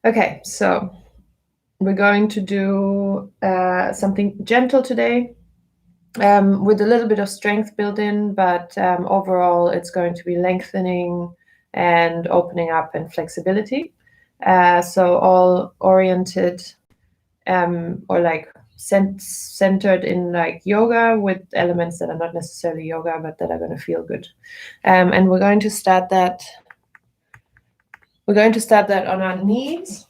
Okay, so we're going to do something gentle today with a little bit of strength built in, but overall it's going to be lengthening and opening up and flexibility. So all oriented or like centered in like yoga with elements that are not necessarily yoga, but that are going to feel good. And we're going to start that. We're going to start that on our knees,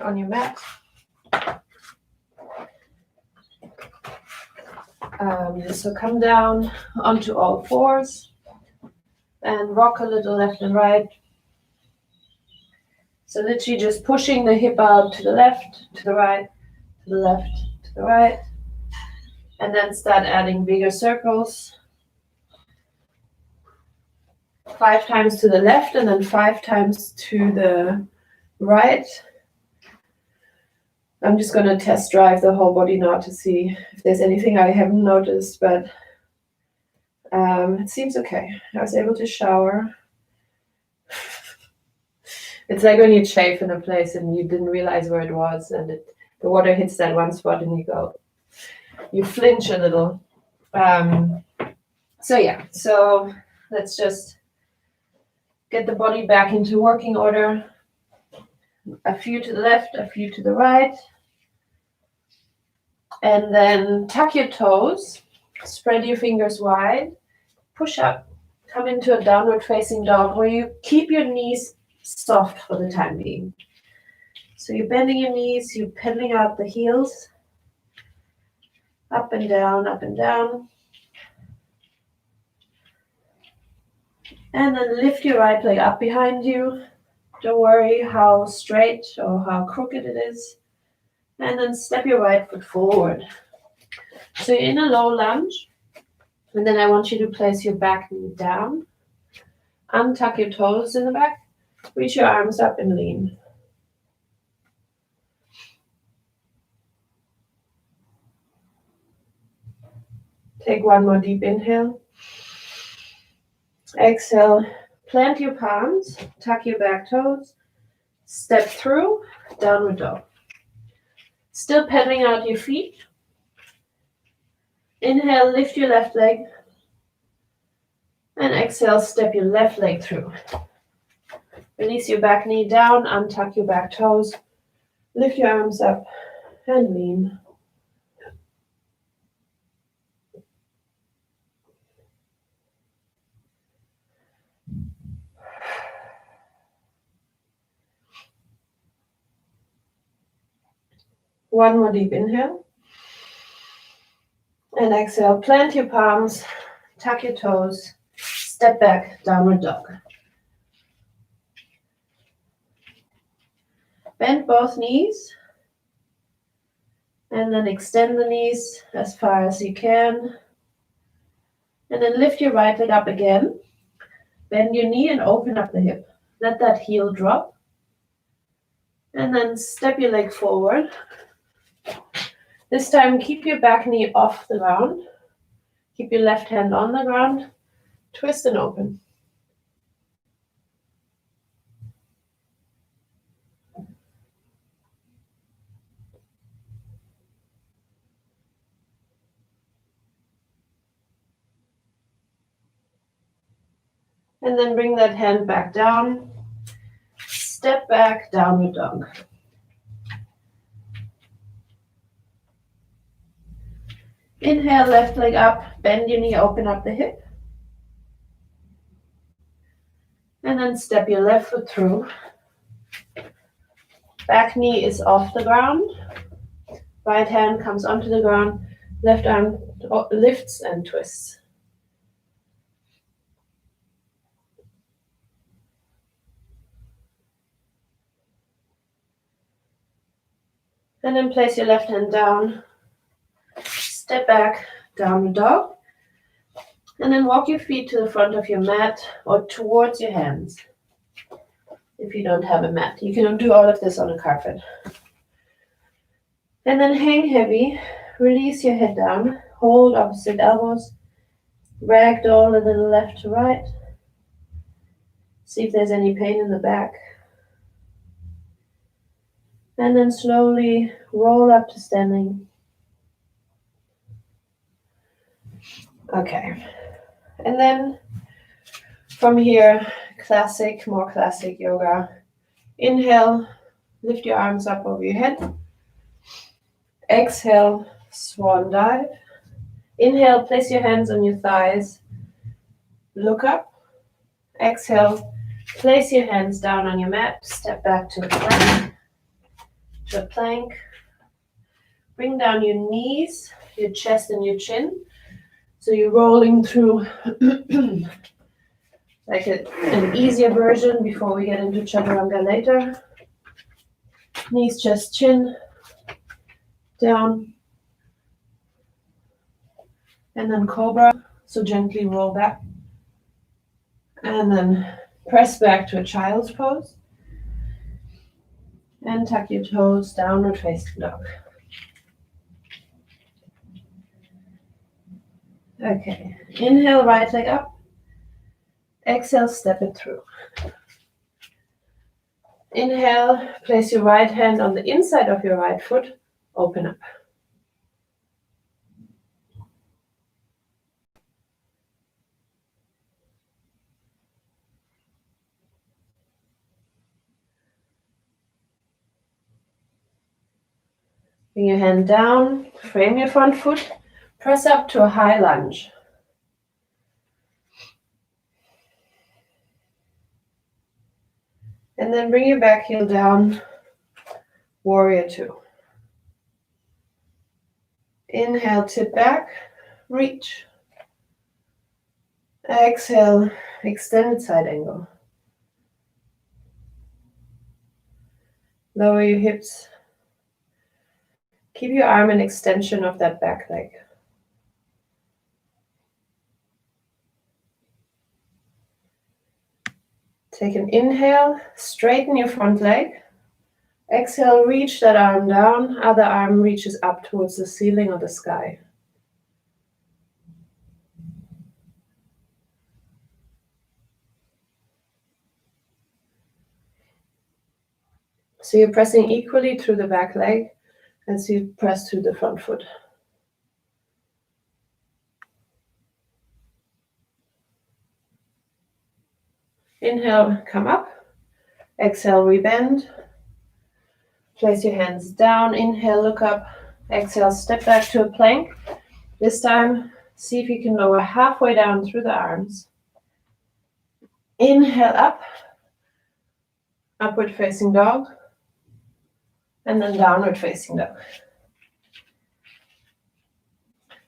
on your mat. So come down onto all fours and rock a little left and right. So literally just pushing the hip out to the left, to the right, to the left, to the right. And then start adding bigger circles. 5 times to the left and then 5 times to the right. I'm just going to test drive the whole body now to see if there's anything I haven't noticed, but it seems okay. I was able to shower. It's like when you chafe in a place and you didn't realize where it was, and the water hits that one spot and you flinch a little. So let's just get the body back into working order. A few to the left, a few to the right. And then tuck your toes, spread your fingers wide, push up, come into a downward facing dog where you keep your knees soft for the time being. So you're bending your knees, you're pedaling out the heels, up and down, up and down. And then lift your right leg up behind you. Don't worry how straight or how crooked it is. And then step your right foot forward. So you're in a low lunge. And then I want you to place your back knee down. Untuck your toes in the back. Reach your arms up and lean. Take one more deep inhale. Exhale. Plant your palms. Tuck your back toes. Step through. Downward dog. Still pedaling out your feet. Inhale, lift your left leg. And exhale, step your left leg through. Release your back knee down, untuck your back toes. Lift your arms up and lean. One more deep inhale. And exhale, plant your palms, tuck your toes, step back, downward dog. Bend both knees. And then extend the knees as far as you can. And then lift your right leg up again. Bend your knee and open up the hip. Let that heel drop. And then step your leg forward. This time, keep your back knee off the ground. Keep your left hand on the ground. Twist and open. And then bring that hand back down. Step back, downward dog. Inhale, left leg up. Bend your knee, open up the hip. And then step your left foot through. Back knee is off the ground. Right hand comes onto the ground. Left arm lifts and twists. And then place your left hand down. Step back, downward dog. And then walk your feet to the front of your mat or towards your hands. If you don't have a mat, you can do all of this on a carpet. And then hang heavy. Release your head down. Hold opposite elbows. Ragdoll a little left to right. See if there's any pain in the back. And then slowly roll up to standing. Okay. And then from here, more classic yoga. Inhale, lift your arms up over your head. Exhale, swan dive. Inhale, place your hands on your thighs. Look up. Exhale, place your hands down on your mat. Step back to a plank. Bring down your knees, your chest and your chin. So you're rolling through like an easier version before we get into chaturanga later. Knees, chest, chin, down. And then cobra. So gently roll back. And then press back to a child's pose. And tuck your toes, downward facing dog. Okay, inhale, right leg up. Exhale, step it through. Inhale, place your right hand on the inside of your right foot. Open up. Bring your hand down, frame your front foot, press up to a high lunge. And then bring your back heel down, warrior two. Inhale, tip back, reach. Exhale, extended side angle. Lower your hips. Keep your arm in extension of that back leg. Take an inhale, straighten your front leg. Exhale, reach that arm down. Other arm reaches up towards the ceiling or the sky. So you're pressing equally through the back leg as you press through the front foot. Inhale, come up. Exhale, rebend. Place your hands down. Inhale, look up. Exhale, step back to a plank. This time, see if you can lower halfway down through the arms. Inhale up. Upward facing dog. And then downward facing dog.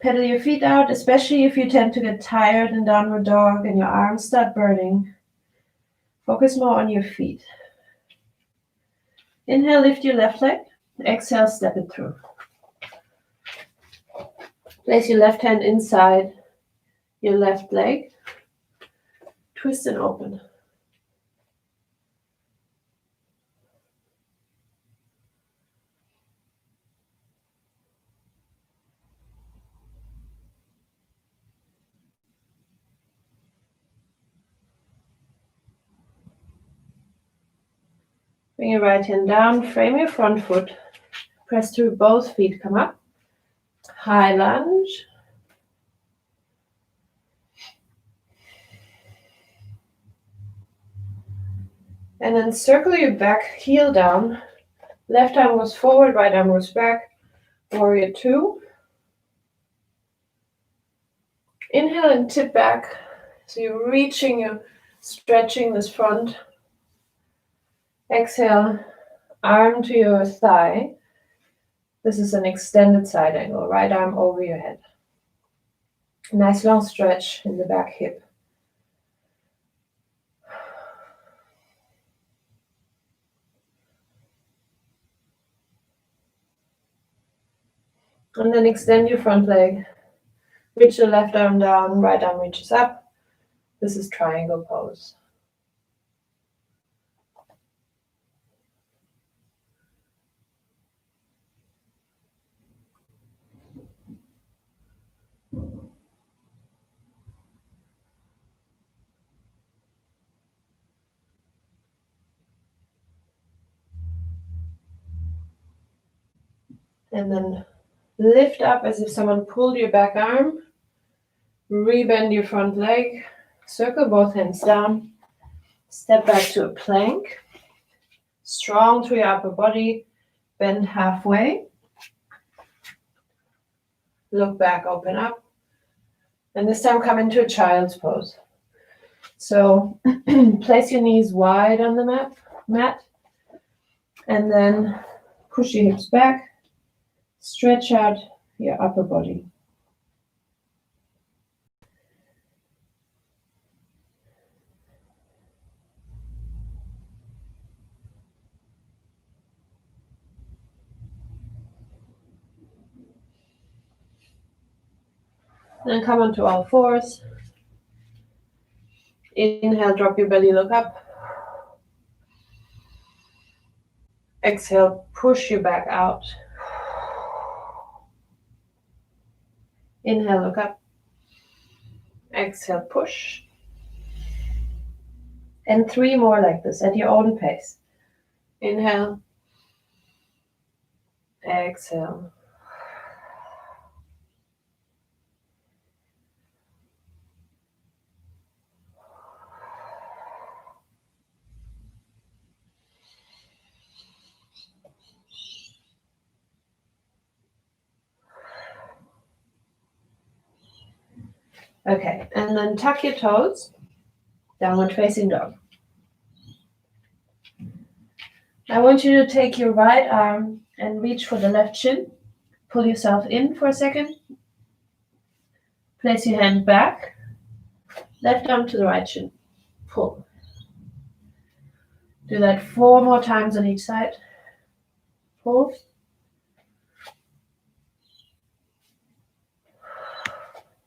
Pedal your feet out, especially if you tend to get tired in downward dog and your arms start burning. Focus more on your feet. Inhale, lift your left leg. Exhale, step it through. Place your left hand inside your left leg. Twist and open. Bring your right hand down, frame your front foot. Press through both feet, come up. High lunge. And then circle your back heel down. Left arm goes forward, right arm goes back. Warrior two. Inhale and tip back. So you're stretching this front. Exhale, arm to your thigh. This is an extended side angle, right arm over your head. Nice long stretch in the back hip. And then extend your front leg. Reach the left arm down, right arm reaches up. This is triangle pose. And then lift up as if someone pulled your back arm. Rebend your front leg. Circle both hands down. Step back to a plank. Strong through your upper body. Bend halfway. Look back, open up. And this time come into a child's pose. So place your knees wide on the mat. And then push your hips back. Stretch out your upper body. Then come onto all fours. Inhale, drop your belly, look up. Exhale, push your back out. Inhale, look up. Exhale, push. And 3 more like this at your own pace. Inhale. Exhale. Okay, and then tuck your toes. Downward facing dog. I want you to take your right arm and reach for the left shin. Pull yourself in for a second. Place your hand back. Left arm to the right shin. Pull. Do that 4 more times on each side. Pull.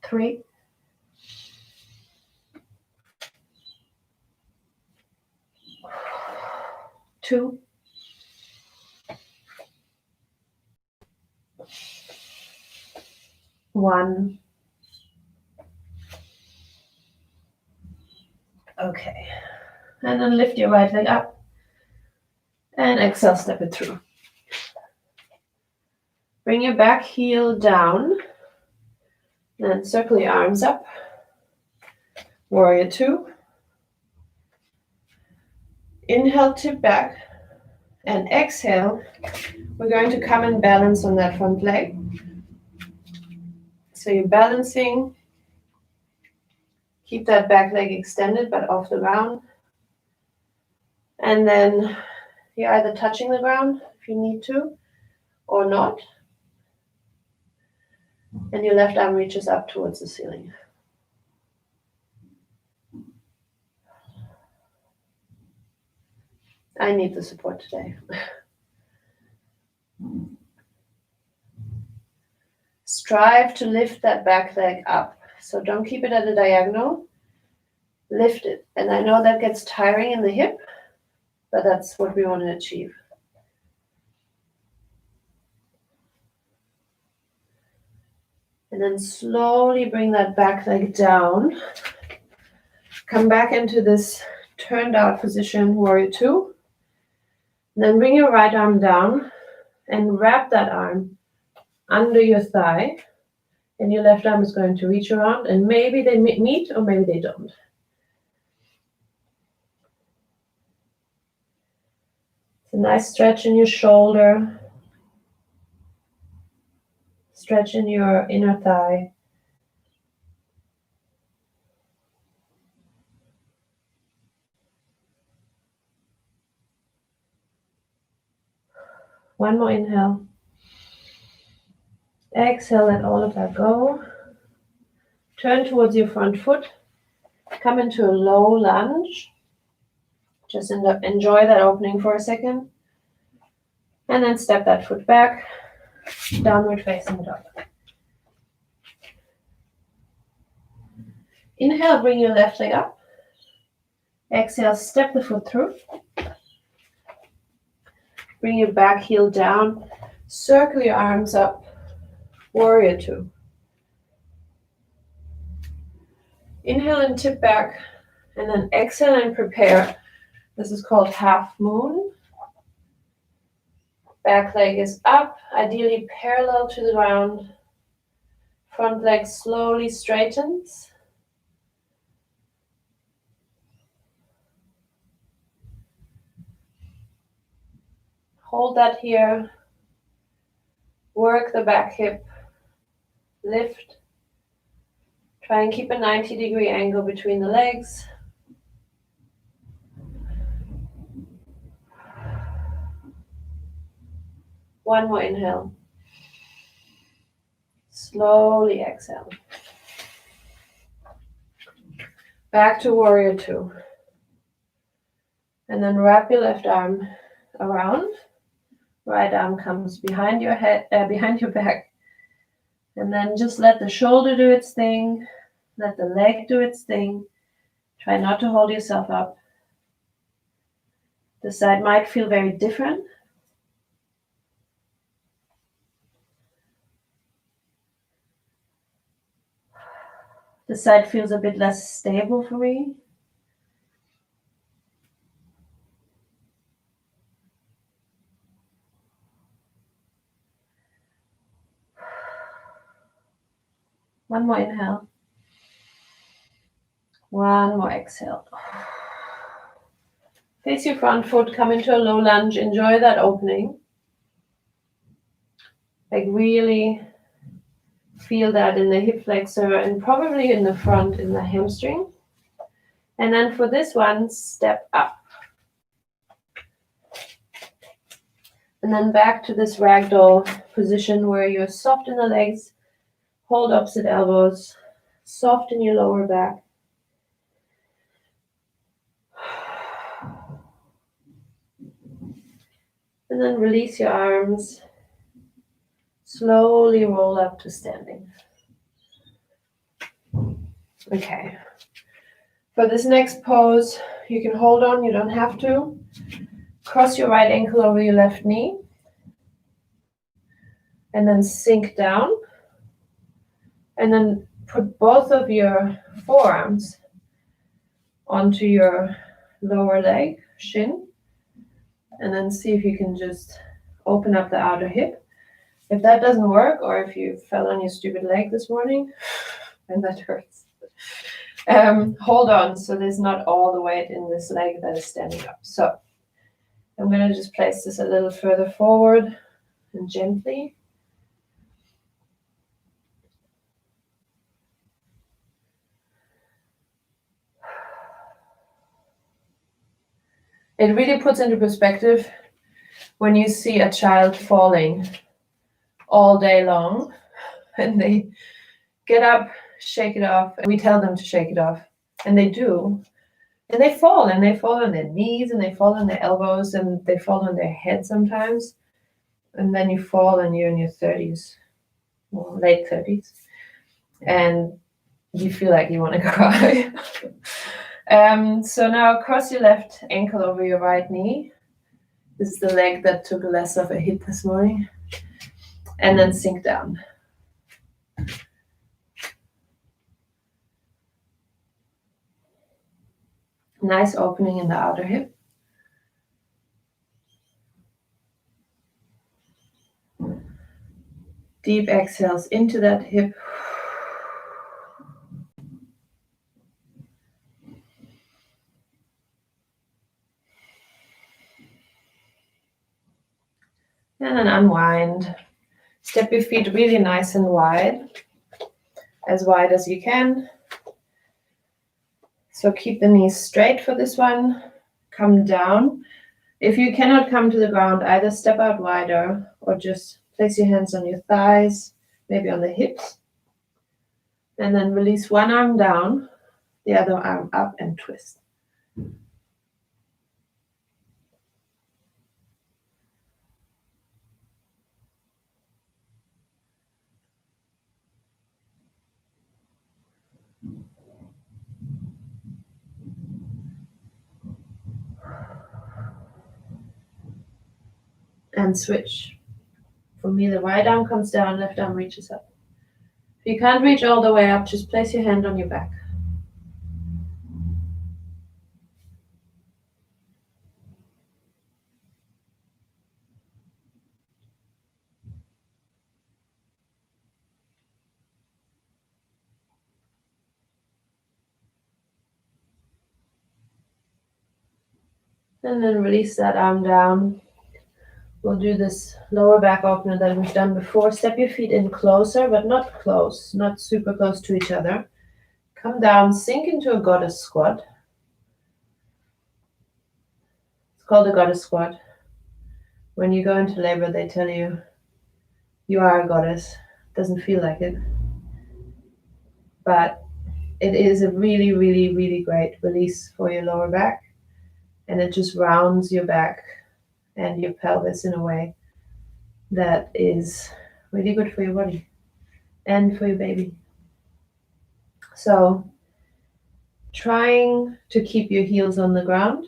3. 2. 1. Okay. And then lift your right leg up. And exhale, step it through. Bring your back heel down. Then circle your arms up. Warrior 2. Inhale, tip back. And exhale, we're going to come and balance on that front leg. So you're balancing. Keep that back leg extended but off the ground. And then you're either touching the ground if you need to or not. And your left arm reaches up towards the ceiling. I need the support today. Strive to lift that back leg up. So don't keep it at a diagonal. Lift it. And I know that gets tiring in the hip, but that's what we want to achieve. And then slowly bring that back leg down. Come back into this turned out position, warrior 2. And then bring your right arm down and wrap that arm under your thigh. And your left arm is going to reach around, and maybe they meet or maybe they don't. It's a nice stretch in your shoulder. Stretch in your inner thigh. One more inhale. Exhale, let all of that go. Turn towards your front foot. Come into a low lunge. Just enjoy that opening for a second. And then step that foot back. Downward facing dog. Inhale, bring your left leg up. Exhale, step the foot through. Bring your back heel down. Circle your arms up. Warrior 2. Inhale and tip back. And then exhale and prepare. This is called half moon. Back leg is up, ideally parallel to the ground. Front leg slowly straightens. Hold that here. Work the back hip. Lift. Try and keep a 90-degree angle between the legs. One more inhale. Slowly exhale. Back to warrior two. And then wrap your left arm around. Right arm comes behind your head, behind your back. And then just let the shoulder do its thing. Let the leg do its thing. Try not to hold yourself up. The side might feel very different. The side feels a bit less stable for me. One more inhale. One more exhale. Face your front foot, come into a low lunge. Enjoy that opening. Like really feel that in the hip flexor and probably in the front in the hamstring. And then for this one, step up. And then back to this ragdoll position where you're soft in the legs, hold opposite elbows, soft in your lower back. And then release your arms. Slowly roll up to standing. Okay. For this next pose, you can hold on, you don't have to. Cross your right ankle over your left knee. And then sink down. And then put both of your forearms onto your lower leg, shin. And then see if you can just open up the outer hip. If that doesn't work, or if you fell on your stupid leg this morning, and that hurts, hold on so there's not all the weight in this leg that is standing up. So I'm going to just place this a little further forward and gently. It really puts into perspective when you see a child falling all day long and they get up, shake it off, and we tell them to shake it off, and they do. And they fall on their knees, and they fall on their elbows, and they fall on their head sometimes. And then you fall and you're in your 30s, well, late 30s, and you feel like you want to cry. So now cross your left ankle over your right knee. This is the leg that took less of a hit this morning. And then sink down. Nice opening in the outer hip. Deep exhales into that hip. And then unwind. Step your feet really nice and wide as you can. So keep the knees straight for this one. Come down. If you cannot come to the ground, either step out wider or just place your hands on your thighs, maybe on the hips. And then release one arm down, the other arm up and twist. And switch. For me, the right arm comes down, left arm reaches up. If you can't reach all the way up, just place your hand on your back. And then release that arm down. We'll do this lower back opener that we've done before. Step your feet in closer, but not close, not super close to each other. Come down, sink into a goddess squat. It's called a goddess squat. When you go into labor, they tell you you are a goddess. It doesn't feel like it. But it is a really, really, really great release for your lower back. And it just rounds your back and your pelvis in a way that is really good for your body and for your baby. So trying to keep your heels on the ground.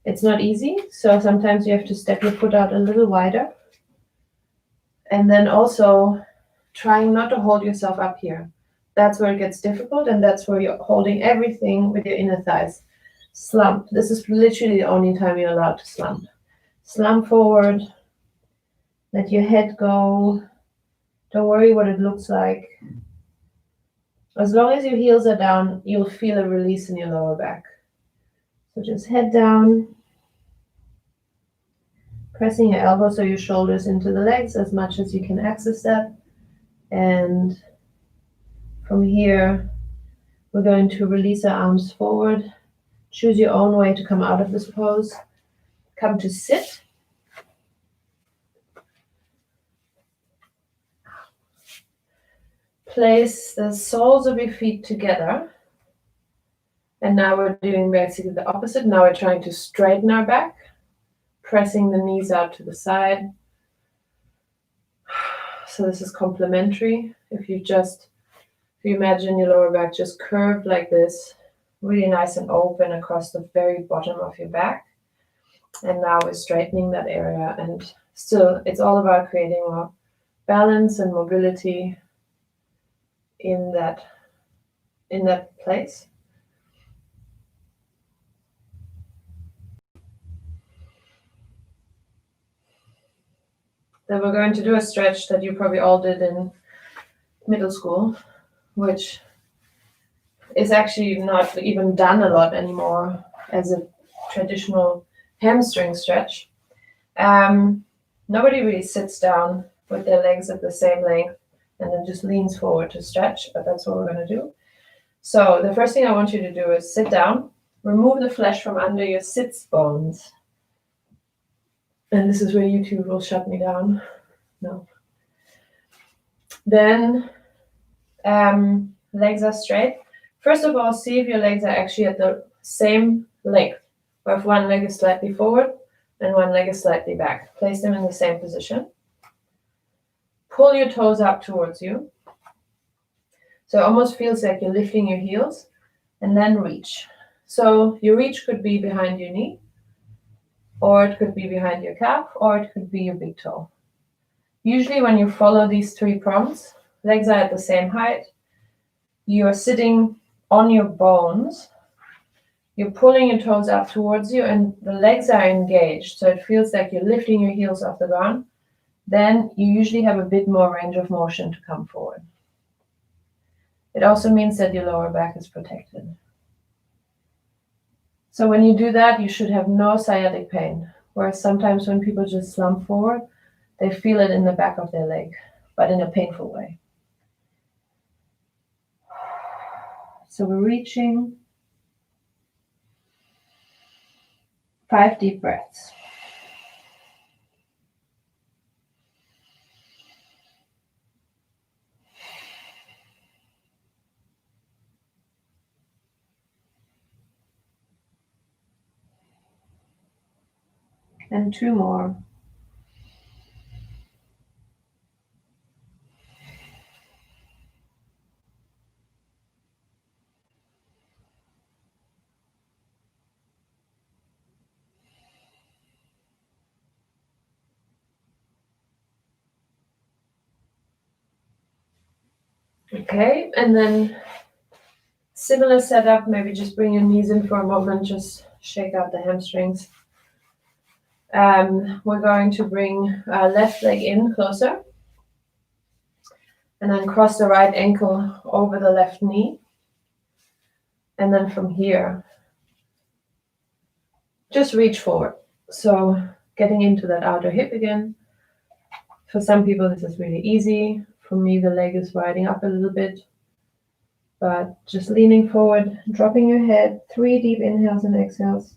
It's not easy, so sometimes you have to step your foot out a little wider. And then also trying not to hold yourself up here. That's where it gets difficult, and that's where you're holding everything with your inner thighs. Slump. This is literally the only time you're allowed to slump. Slump forward. Let your head go. Don't worry what it looks like. As long as your heels are down, you'll feel a release in your lower back. So just head down. Pressing your elbows or your shoulders into the legs as much as you can access that. And from here, we're going to release our arms forward. Choose your own way to come out of this pose. Come to sit. Place the soles of your feet together. And now we're doing basically the opposite. Now we're trying to straighten our back, pressing the knees out to the side. So this is complementary. If you imagine your lower back just curved like this, really nice and open across the very bottom of your back. And now we're straightening that area, and still it's all about creating more balance and mobility in that place. Then we're going to do a stretch that you probably all did in middle school, which is actually not even done a lot anymore as a traditional hamstring stretch. Nobody really sits down with their legs at the same length and then just leans forward to stretch, but that's what we're going to do. So the first thing I want you to do is sit down, remove the flesh from under your sits bones. And this is where YouTube will shut me down. No. Then legs are straight. First of all, see if your legs are actually at the same length, or if one leg is slightly forward and one leg is slightly back. Place them in the same position. Pull your toes up towards you. So it almost feels like you're lifting your heels, and then reach. So your reach could be behind your knee, or it could be behind your calf, or it could be your big toe. Usually when you follow these three prompts, legs are at the same height, you're sitting on your bones, you're pulling your toes up towards you, and the legs are engaged, so it feels like you're lifting your heels off the ground, then you usually have a bit more range of motion to come forward. It also means that your lower back is protected. So when you do that, you should have no sciatic pain, whereas sometimes when people just slump forward, they feel it in the back of their leg, but in a painful way. So we're reaching. 5 deep breaths. And 2 more. Okay, and then similar setup, maybe just bring your knees in for a moment, just shake out the hamstrings. We're going to bring our left leg in closer, and then cross the right ankle over the left knee. And then from here, just reach forward. So getting into that outer hip again. For some people, this is really easy. For me, the leg is riding up a little bit. But just leaning forward, dropping your head, 3 deep inhales and exhales.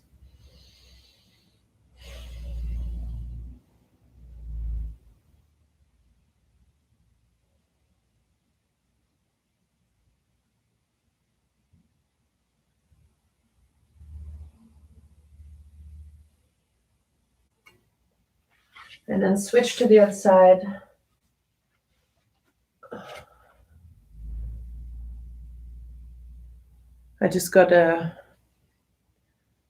And then switch to the other side. I just got a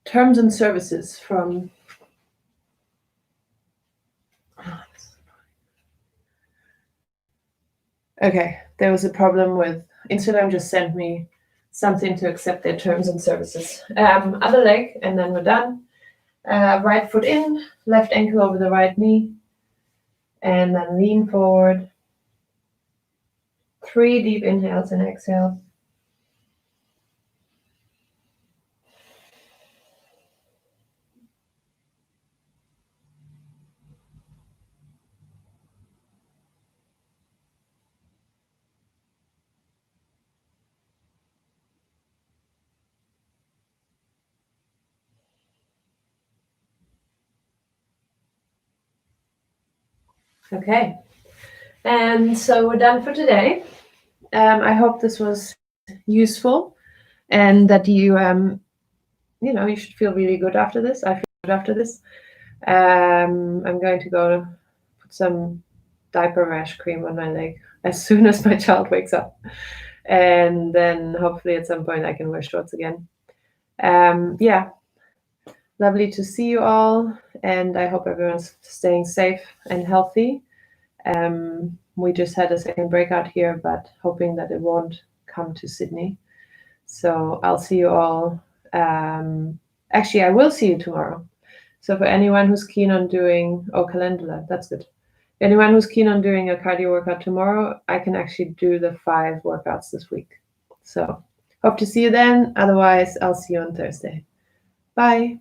terms and services from okay, there was a problem with Instagram just sent me something to accept their terms and services. Other leg, and then we're done. Right foot in, left ankle over the right knee, and then lean forward. 3 deep inhales and exhales. Okay, and so we're done for today. I hope this was useful and that you you should feel really good after this. I feel good after this. I'm going to go put some diaper rash cream on my leg as soon as my child wakes up, and then hopefully at some point I can wear shorts again. Yeah, lovely to see you all, and I hope everyone's staying safe and healthy. We just had a second breakout here, but hoping that it won't come to Sydney. So I'll see you all. Actually, I will see you tomorrow. So for anyone who's keen on doing, calendula, that's good. Anyone who's keen on doing a cardio workout tomorrow, I can actually do the 5 workouts this week. So hope to see you then. Otherwise, I'll see you on Thursday. Bye.